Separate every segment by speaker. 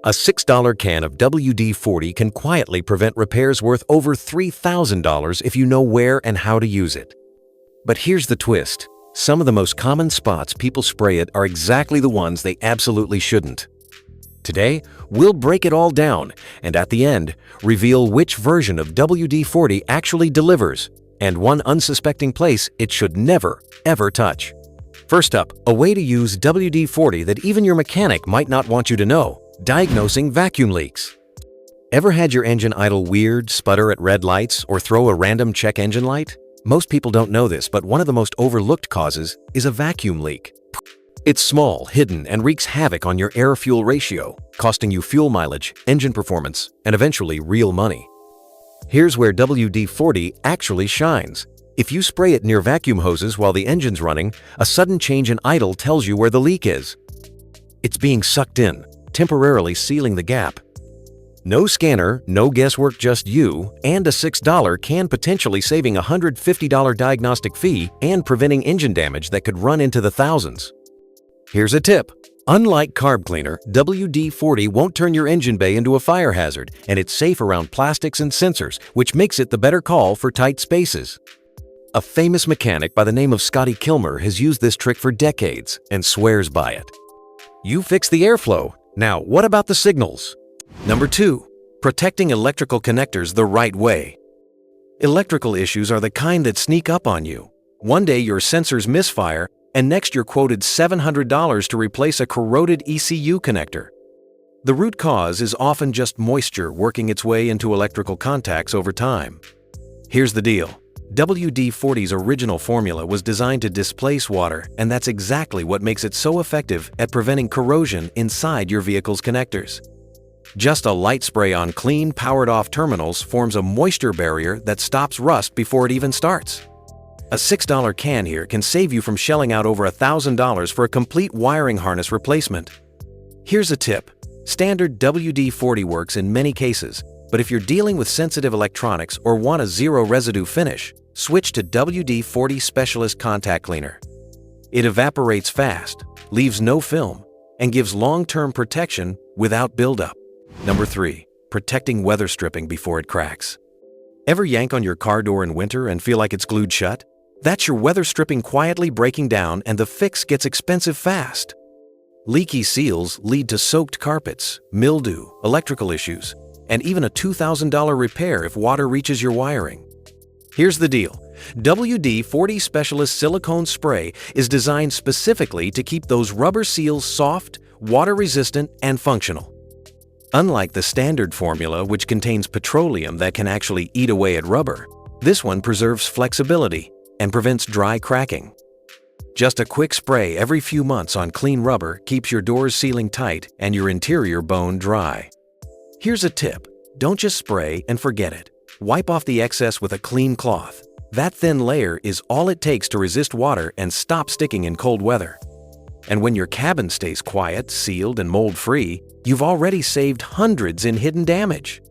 Speaker 1: A $6 can of WD-40 can quietly prevent repairs worth over $3,000 if you know where and how to use it. But here's the twist. Some of the most common spots people spray it are exactly the ones they absolutely shouldn't. Today, we'll break it all down and at the end, reveal which version of WD-40 actually delivers and one unsuspecting place it should never, ever touch. First up, a way to use WD-40 that even your mechanic might not want you to know: diagnosing vacuum leaks. Ever had your engine idle weird, sputter at red lights, or throw a random check engine light? Most people don't know this, but one of the most overlooked causes is a vacuum leak. It's small, hidden, and wreaks havoc on your air-fuel ratio, costing you fuel mileage, engine performance, and eventually real money. Here's where WD-40 actually shines. If you spray it near vacuum hoses while the engine's running, a sudden change in idle tells you where the leak is. It's being sucked in, temporarily sealing the gap. No scanner, no guesswork, just you, and a $6 can potentially saving a $150 diagnostic fee and preventing engine damage that could run into the thousands. Here's a tip. Unlike carb cleaner, WD-40 won't turn your engine bay into a fire hazard, and it's safe around plastics and sensors, which makes it the better call for tight spaces. A famous mechanic by the name of Scotty Kilmer has used this trick for decades and swears by it. You fix the airflow. Now, what about the signals? Number 2. Protecting electrical connectors the right way. Electrical issues are the kind that sneak up on you. One day your sensors misfire, and next you're quoted $700 to replace a corroded ECU connector. The root cause is often just moisture working its way into electrical contacts over time. Here's the deal. WD-40's original formula was designed to displace water, and that's exactly what makes it so effective at preventing corrosion inside your vehicle's connectors. Just a light spray on clean, powered-off terminals forms a moisture barrier that stops rust before it even starts. A $6 can here can save you from shelling out over $1,000 for a complete wiring harness replacement. Here's a tip. Standard WD-40 works in many cases, but if you're dealing with sensitive electronics or want a zero residue finish, switch to WD-40 Specialist Contact Cleaner. It evaporates fast, leaves no film, and gives long-term protection without buildup. Number 3. Protecting weather stripping before it cracks. Ever yank on your car door in winter and feel like it's glued shut? That's your weather stripping quietly breaking down, and the fix gets expensive fast. Leaky seals lead to soaked carpets, mildew, electrical issues, and even a $2,000 repair if water reaches your wiring. Here's the deal. WD-40 Specialist Silicone Spray is designed specifically to keep those rubber seals soft, water-resistant, and functional. Unlike the standard formula, which contains petroleum that can actually eat away at rubber, this one preserves flexibility and prevents dry cracking. Just a quick spray every few months on clean rubber keeps your doors sealing tight and your interior bone dry. Here's a tip. Don't just spray and forget it. Wipe off the excess with a clean cloth. That thin layer is all it takes to resist water and stop sticking in cold weather. And when your cabin stays quiet, sealed, and mold-free, you've already saved hundreds in hidden damage.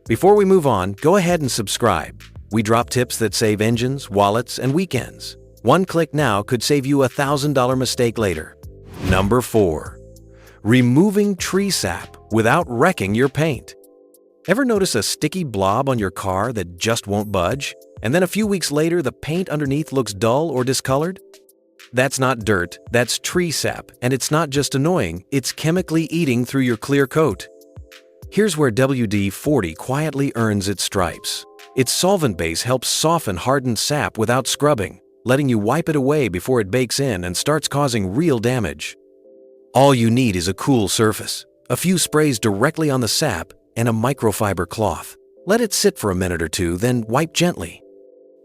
Speaker 1: Before we move on, go ahead and subscribe. We drop tips that save engines, wallets, and weekends. One click now could save you a $1,000 mistake later. Number 4. Removing tree sap without wrecking your paint. Ever notice a sticky blob on your car that just won't budge? And then a few weeks later, the paint underneath looks dull or discolored? That's not dirt, that's tree sap, and it's not just annoying, it's chemically eating through your clear coat. Here's where WD-40 quietly earns its stripes. Its solvent base helps soften hardened sap without scrubbing, letting you wipe it away before it bakes in and starts causing real damage. All you need is a cool surface, a few sprays directly on the sap, and a microfiber cloth. Let it sit for a minute or two, then wipe gently.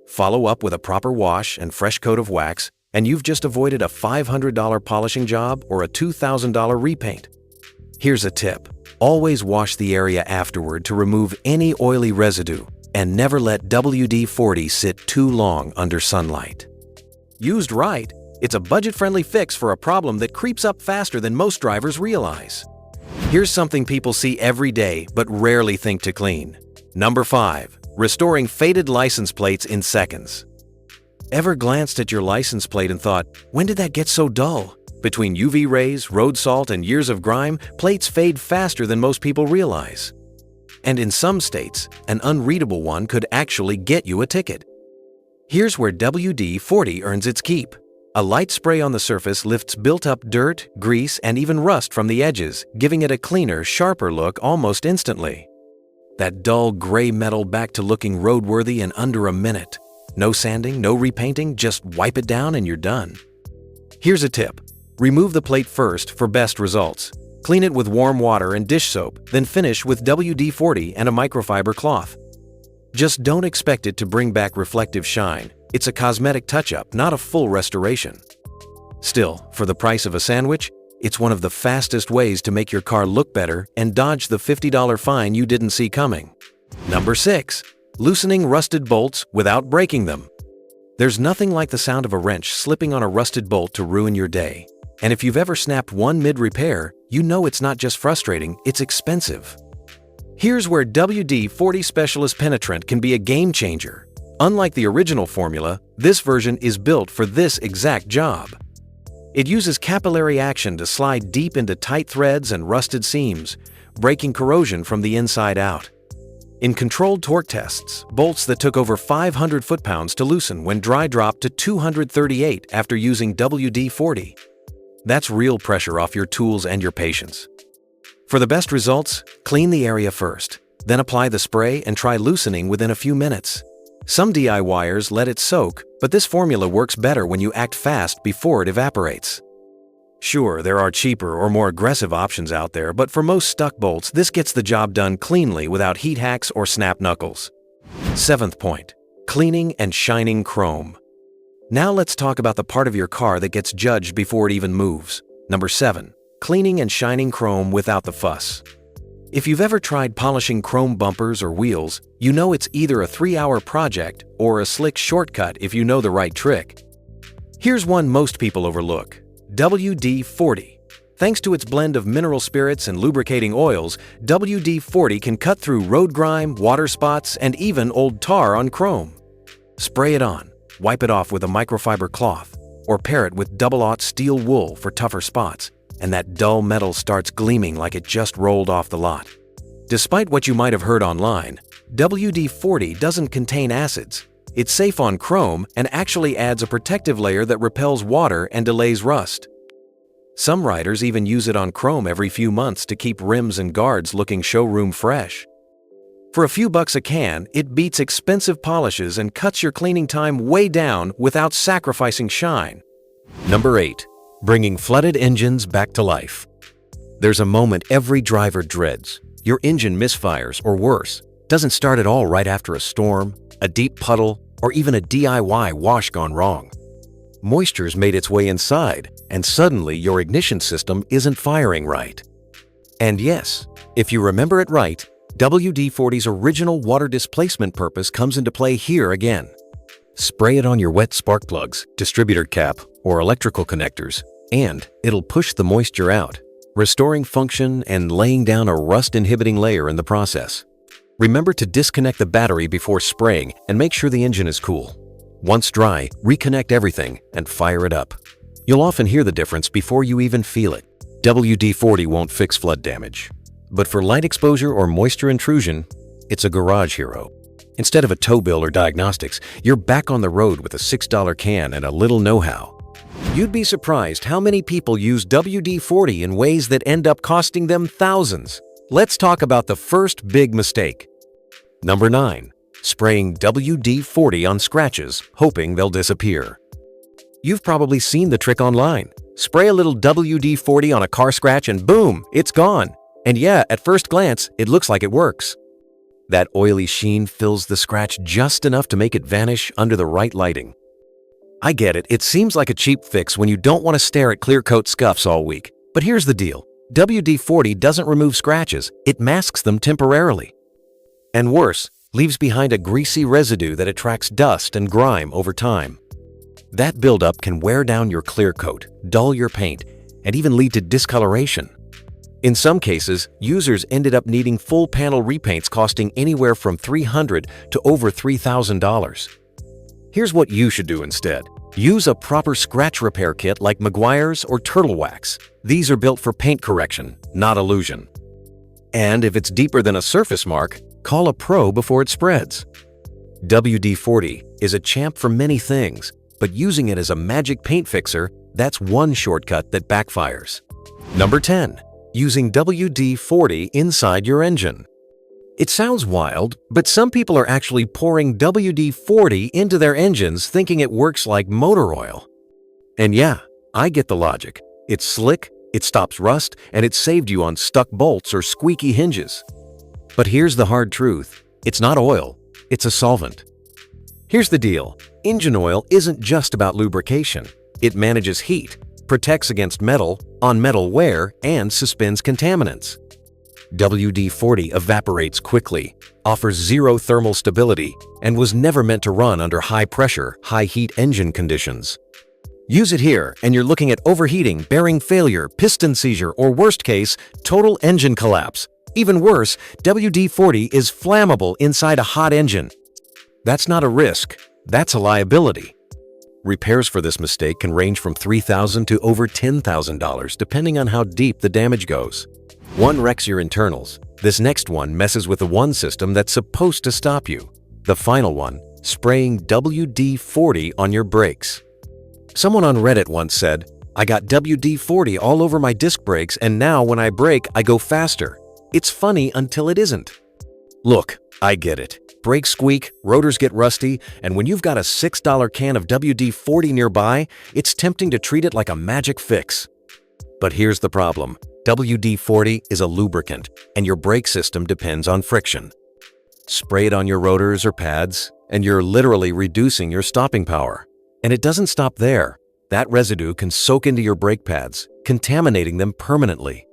Speaker 1: Follow up with a proper wash and fresh coat of wax, and you've just avoided a $500 polishing job or a $2,000 repaint. Here's a tip. Always wash the area afterward to remove any oily residue, and never let WD-40 sit too long under sunlight. Used right, it's a budget-friendly fix for a problem that creeps up faster than most drivers realize. Here's something people see every day but rarely think to clean. Number 5. Restoring faded license plates in seconds. Ever glanced at your license plate and thought, when did that get so dull? Between UV rays, road salt, and years of grime, plates fade faster than most people realize. And in some states, an unreadable one could actually get you a ticket. Here's where WD-40 earns its keep. A light spray on the surface lifts built-up dirt, grease, and even rust from the edges, giving it a cleaner, sharper look almost instantly. That dull gray metal back to looking roadworthy in under a minute. No sanding, no repainting, just wipe it down and you're done. Here's a tip. Remove the plate first for best results. Clean it with warm water and dish soap, then finish with WD-40 and a microfiber cloth. Just don't expect it to bring back reflective shine. It's a cosmetic touch-up, not a full restoration. Still, for the price of a sandwich, it's one of the fastest ways to make your car look better and dodge the $50 fine you didn't see coming. Number 6. Loosening rusted bolts without breaking them. There's nothing like the sound of a wrench slipping on a rusted bolt to ruin your day. And if you've ever snapped one mid-repair, you know it's not just frustrating, it's expensive. Here's where WD-40 Specialist Penetrant can be a game changer. Unlike the original formula, this version is built for this exact job. It uses capillary action to slide deep into tight threads and rusted seams, breaking corrosion from the inside out. In controlled torque tests, bolts that took over 500 foot-pounds to loosen when dry dropped to 238 after using WD-40. That's real pressure off your tools and your patience. For the best results, clean the area first, then apply the spray and try loosening within a few minutes. Some DIYers let it soak, but this formula works better when you act fast before it evaporates. Sure, there are cheaper or more aggressive options out there, but for most stuck bolts, this gets the job done cleanly without heat hacks or snap knuckles. 7th point. Cleaning and shining chrome. Now let's talk about the part of your car that gets judged before it even moves. Number 7. Cleaning and shining chrome without the fuss. If you've ever tried polishing chrome bumpers or wheels, you know it's either a 3-hour project or a slick shortcut if you know the right trick. Here's one most people overlook. WD-40. Thanks to its blend of mineral spirits and lubricating oils, WD-40 can cut through road grime, water spots, and even old tar on chrome. Spray it on, wipe it off with a microfiber cloth, or pair it with double-aught steel wool for tougher spots, and that dull metal starts gleaming like it just rolled off the lot. Despite what you might have heard online, WD-40 doesn't contain acids. It's safe on chrome and actually adds a protective layer that repels water and delays rust. Some riders even use it on chrome every few months to keep rims and guards looking showroom fresh. For a few bucks a can, it beats expensive polishes and cuts your cleaning time way down without sacrificing shine. Number 8. Bringing flooded engines back to life. There's a moment every driver dreads. Your engine misfires, or worse, doesn't start at all right after a storm, a deep puddle, or even a DIY wash gone wrong. Moisture's made its way inside, and suddenly your ignition system isn't firing right. And yes, if you remember it right, WD-40's original water displacement purpose comes into play here again. Spray it on your wet spark plugs, distributor cap, or electrical connectors, and it'll push the moisture out, restoring function and laying down a rust-inhibiting layer in the process. Remember to disconnect the battery before spraying and make sure the engine is cool. Once dry, reconnect everything and fire it up. You'll often hear the difference before you even feel it. WD-40 won't fix flood damage, but for light exposure or moisture intrusion, it's a garage hero. Instead of a tow bill or diagnostics, you're back on the road with a $6 can and a little know-how. You'd be surprised how many people use WD-40 in ways that end up costing them thousands. Let's talk about the first big mistake. Number 9. Spraying WD-40 on scratches, hoping they'll disappear. You've probably seen the trick online. Spray a little WD-40 on a car scratch and boom, it's gone. And yeah, at first glance, it looks like it works. That oily sheen fills the scratch just enough to make it vanish under the right lighting. I get it, it seems like a cheap fix when you don't want to stare at clear coat scuffs all week. But here's the deal. WD-40 doesn't remove scratches, it masks them temporarily. And worse, leaves behind a greasy residue that attracts dust and grime over time. That buildup can wear down your clear coat, dull your paint, and even lead to discoloration. In some cases, users ended up needing full panel repaints costing anywhere from $300 to over $3,000. Here's what you should do instead. Use a proper scratch repair kit like Meguiar's or Turtle Wax. These are built for paint correction, not illusion. And if it's deeper than a surface mark, call a pro before it spreads. WD-40 is a champ for many things, but using it as a magic paint fixer, that's one shortcut that backfires. Number 10. Using WD-40 inside your engine. It sounds wild, but some people are actually pouring WD-40 into their engines thinking it works like motor oil. And yeah, I get the logic. It's slick, it stops rust, and it saved you on stuck bolts or squeaky hinges. But here's the hard truth. It's not oil, it's a solvent. Here's the deal. Engine oil isn't just about lubrication. It manages heat, protects against metal, on-metal wear, and suspends contaminants. WD-40 evaporates quickly, offers zero thermal stability, and was never meant to run under high-pressure, high-heat engine conditions. Use it here, and you're looking at overheating, bearing failure, piston seizure, or worst case, total engine collapse. Even worse, WD-40 is flammable inside a hot engine. That's not a risk, that's a liability. Repairs for this mistake can range from $3,000 to over $10,000 depending on how deep the damage goes. One wrecks your internals. This next one messes with the one system that's supposed to stop you. The final one, spraying WD-40 on your brakes. Someone on Reddit once said, "I got WD-40 all over my disc brakes and now when I brake, I go faster. It's funny until it isn't." Look, I get it. Brakes squeak, rotors get rusty, and when you've got a $6 can of WD-40 nearby, it's tempting to treat it like a magic fix. But here's the problem. WD-40 is a lubricant, and your brake system depends on friction. Spray it on your rotors or pads, and you're literally reducing your stopping power. And it doesn't stop there. That residue can soak into your brake pads, contaminating them permanently.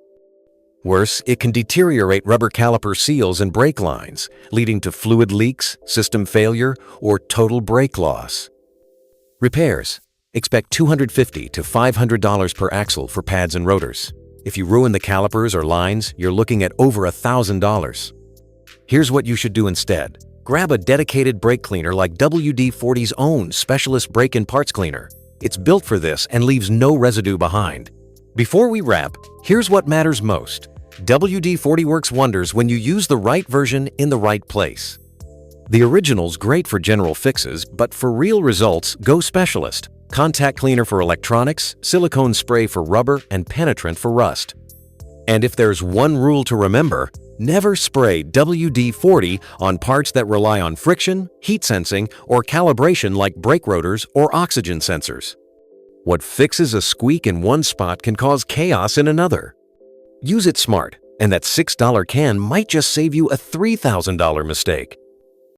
Speaker 1: Worse, it can deteriorate rubber caliper seals and brake lines, leading to fluid leaks, system failure, or total brake loss. Repairs. Expect $250 to $500 per axle for pads and rotors. If you ruin the calipers or lines, you're looking at over $1,000. Here's what you should do instead. Grab a dedicated brake cleaner like WD-40's own Specialist Brake and Parts Cleaner. It's built for this and leaves no residue behind. Before we wrap, here's what matters most. WD-40 works wonders when you use the right version in the right place. The original's great for general fixes, but for real results, go Specialist. Contact cleaner for electronics, silicone spray for rubber, and penetrant for rust. And if there's one rule to remember, never spray WD-40 on parts that rely on friction, heat sensing, or calibration like brake rotors or oxygen sensors. What fixes a squeak in one spot can cause chaos in another. Use it smart, and that $6 can might just save you a $3,000 mistake.